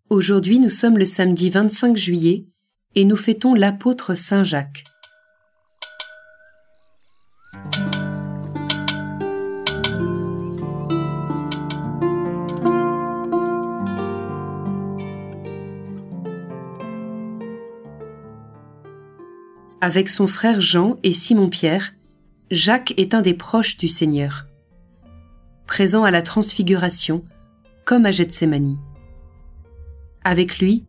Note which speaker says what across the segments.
Speaker 1: Aujourd'hui, nous sommes le samedi 25 juillet et nous fêtons l'apôtre Saint Jacques. Avec son frère Jean et Simon-Pierre, Jacques est un des proches du Seigneur, présent à la Transfiguration, comme à Gethsémani. Avec lui,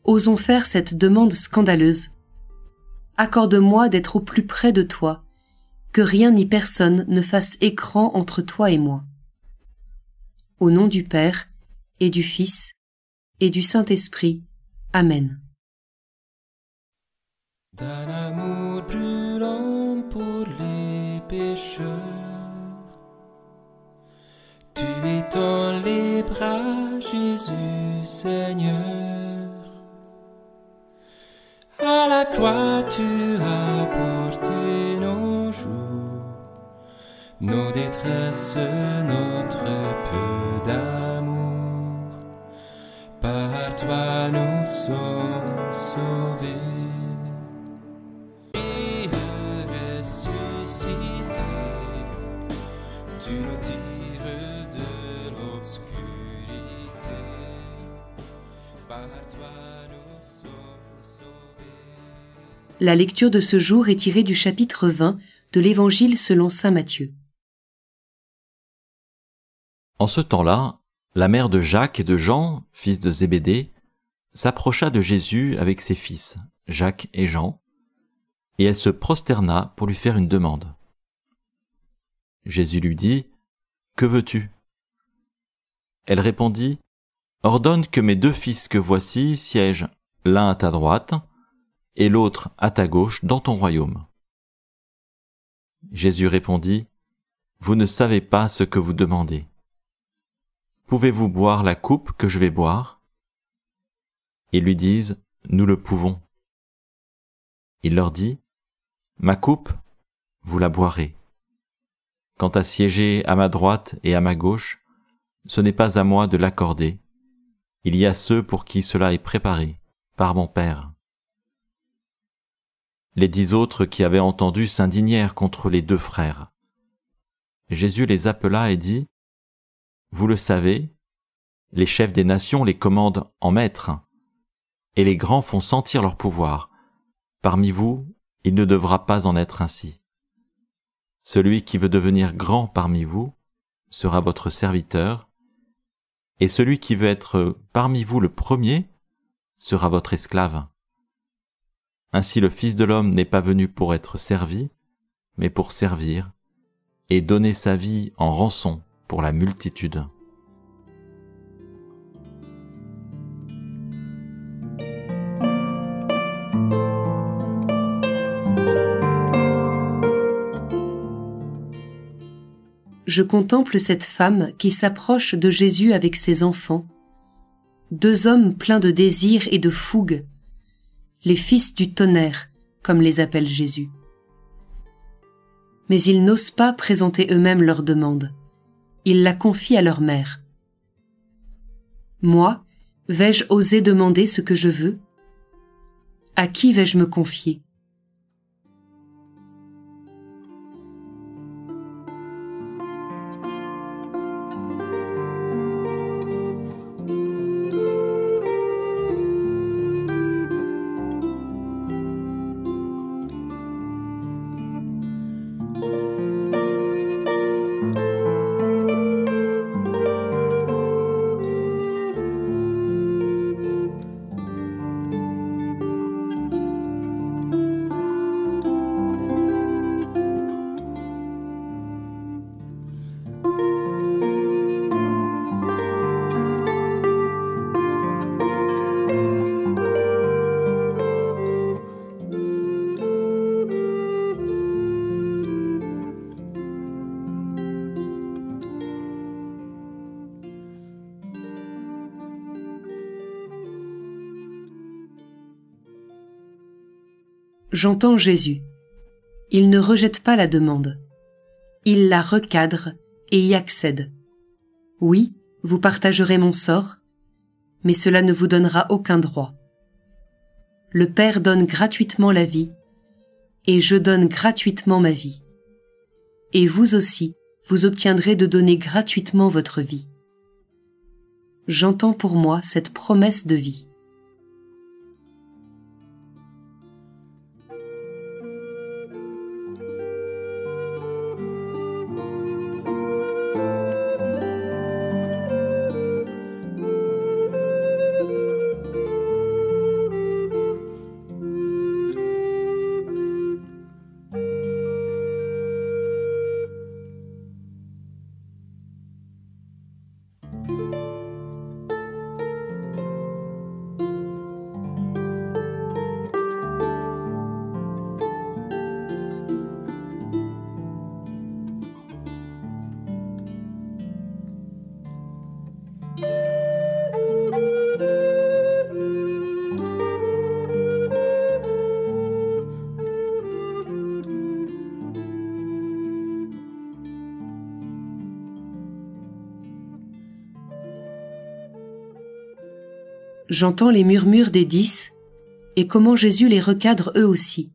Speaker 1: osons faire cette demande scandaleuse. Accorde-moi d'être au plus près de toi, que rien ni personne ne fasse écran entre toi et moi. Au nom du Père, et du Fils, et du Saint-Esprit. Amen.
Speaker 2: D'un amour brûlant pour les pécheurs, tu étends les bras, Jésus Seigneur. À la croix tu as porté nos jours, nos détresses, notre peu d'amour. Par toi nous sommes sauvés. Tu nous tires de l'obscurité, par toi nous sommes sauvés.
Speaker 1: La lecture de ce jour est tirée du chapitre 20 de l'Évangile selon saint Matthieu.
Speaker 3: En ce temps-là, la mère de Jacques et de Jean, fils de Zébédée, s'approcha de Jésus avec ses fils, Jacques et Jean, et elle se prosterna pour lui faire une demande. Jésus lui dit : « Que veux-tu ? » Elle répondit : « Ordonne que mes 2 fils que voici siègent l'un à ta droite et l'autre à ta gauche dans ton royaume. » Jésus répondit : « Vous ne savez pas ce que vous demandez. Pouvez-vous boire la coupe que je vais boire ? » Ils lui disent : « Nous le pouvons. » Il leur dit : « Ma coupe, vous la boirez. Quant à siéger à ma droite et à ma gauche, ce n'est pas à moi de l'accorder. Il y a ceux pour qui cela est préparé, par mon Père. » Les 10 autres qui avaient entendu s'indignèrent contre les 2 frères. Jésus les appela et dit : « Vous le savez, les chefs des nations les commandent en maîtres, et les grands font sentir leur pouvoir. Parmi vous, il ne devra pas en être ainsi. Celui qui veut devenir grand parmi vous sera votre serviteur, et celui qui veut être parmi vous le premier sera votre esclave. Ainsi le Fils de l'homme n'est pas venu pour être servi, mais pour servir, et donner sa vie en rançon pour la multitude. »
Speaker 1: Je contemple cette femme qui s'approche de Jésus avec ses enfants, 2 hommes pleins de désir et de fougue, les fils du tonnerre, comme les appelle Jésus. Mais ils n'osent pas présenter eux-mêmes leur demande. Ils la confient à leur mère. Moi, vais-je oser demander ce que je veux ? À qui vais-je me confier ? J'entends Jésus. Il ne rejette pas la demande. Il la recadre et y accède. Oui, vous partagerez mon sort, mais cela ne vous donnera aucun droit. Le Père donne gratuitement la vie, et je donne gratuitement ma vie. Et vous aussi, vous obtiendrez de donner gratuitement votre vie. J'entends pour moi cette promesse de vie. J'entends les murmures des 10 et comment Jésus les recadre eux aussi.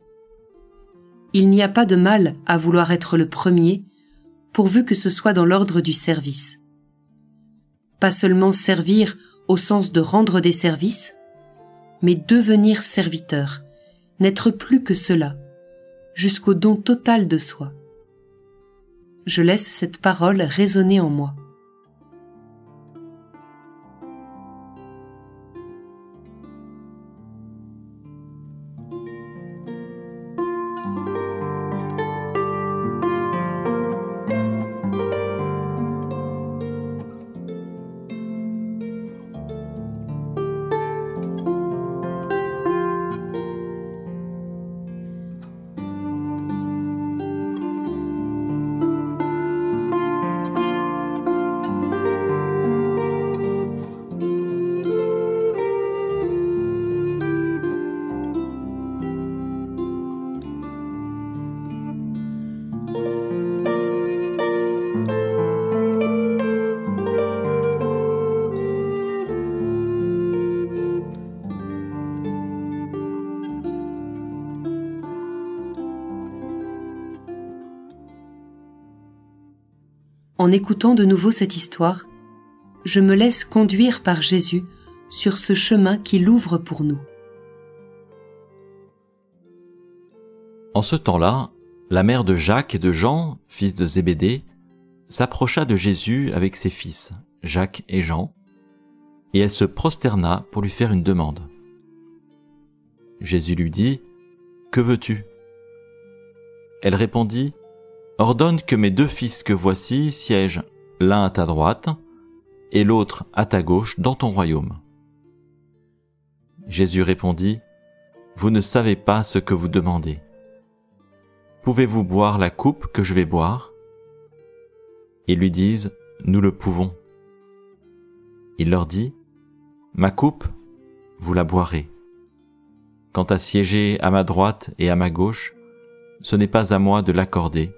Speaker 1: Il n'y a pas de mal à vouloir être le premier, pourvu que ce soit dans l'ordre du service. Pas seulement servir au sens de rendre des services, mais devenir serviteur, n'être plus que cela, jusqu'au don total de soi. Je laisse cette parole résonner en moi. En écoutant de nouveau cette histoire, je me laisse conduire par Jésus sur ce chemin qu'il ouvre pour nous.
Speaker 3: En ce temps-là, la mère de Jacques et de Jean, fils de Zébédée, s'approcha de Jésus avec ses fils, Jacques et Jean, et elle se prosterna pour lui faire une demande. Jésus lui dit : « Que veux-tu ? » Elle répondit : « Ordonne que mes 2 fils que voici siègent l'un à ta droite et l'autre à ta gauche dans ton royaume. » Jésus répondit : « Vous ne savez pas ce que vous demandez. Pouvez-vous boire la coupe que je vais boire ? » Ils lui disent : « Nous le pouvons. » Il leur dit : « Ma coupe, vous la boirez. Quant à siéger à ma droite et à ma gauche, ce n'est pas à moi de l'accorder.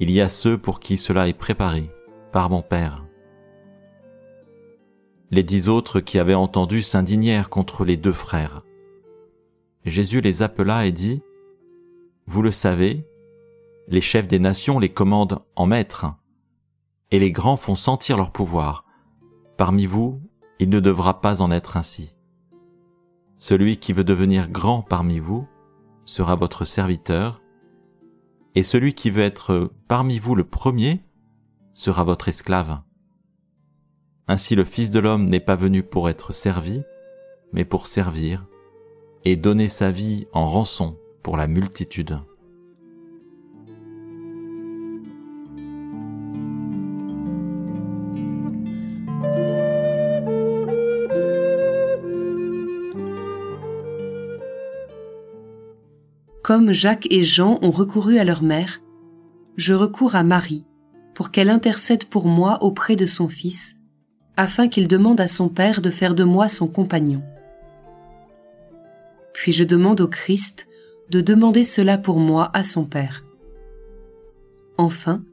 Speaker 3: Il y a ceux pour qui cela est préparé par mon Père. » Les 10 autres qui avaient entendu s'indignèrent contre les 2 frères. Jésus les appela et dit : « Vous le savez, les chefs des nations les commandent en maîtres, et les grands font sentir leur pouvoir. Parmi vous, il ne devra pas en être ainsi. Celui qui veut devenir grand parmi vous sera votre serviteur, et celui qui veut être parmi vous le premier sera votre esclave. Ainsi le Fils de l'homme n'est pas venu pour être servi, mais pour servir, et donner sa vie en rançon pour la multitude. »
Speaker 1: Comme Jacques et Jean ont recouru à leur mère, je recours à Marie pour qu'elle intercède pour moi auprès de son Fils, afin qu'il demande à son Père de faire de moi son compagnon. Puis je demande au Christ de demander cela pour moi à son Père. Enfin,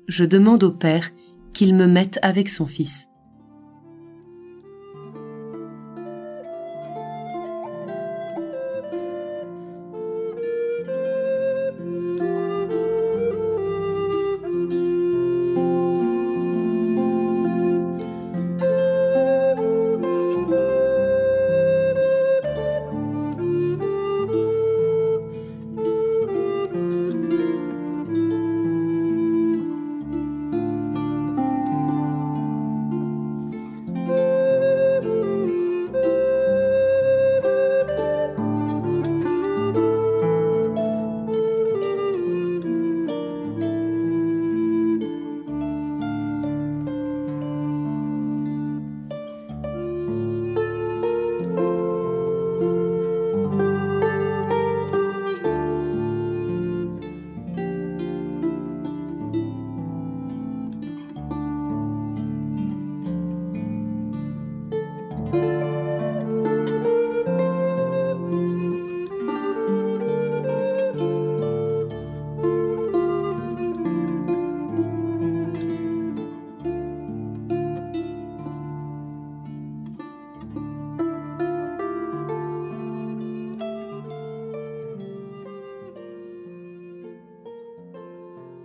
Speaker 1: je demande au Père qu'il me mette avec son Fils.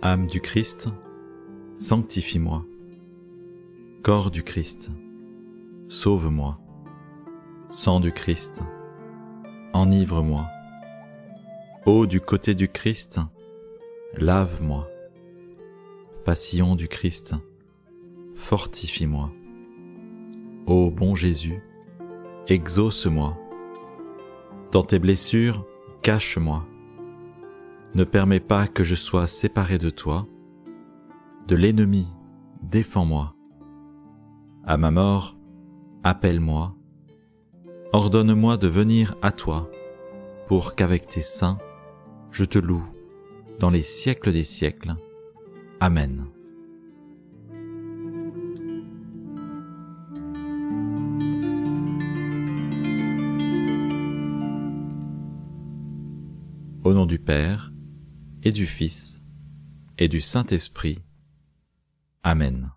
Speaker 3: Âme du Christ, sanctifie-moi. Corps du Christ, sauve-moi. Sang du Christ, enivre-moi. Eau du côté du Christ, lave-moi. Passion du Christ, fortifie-moi. Ô bon Jésus, exauce-moi. Dans tes blessures, cache-moi. Ne permets pas que je sois séparé de toi. De l'ennemi, défends-moi. À ma mort, appelle-moi. Ordonne-moi de venir à toi, pour qu'avec tes saints, je te loue dans les siècles des siècles. Amen. Au nom du Père, et du Fils, et du Saint-Esprit. Amen.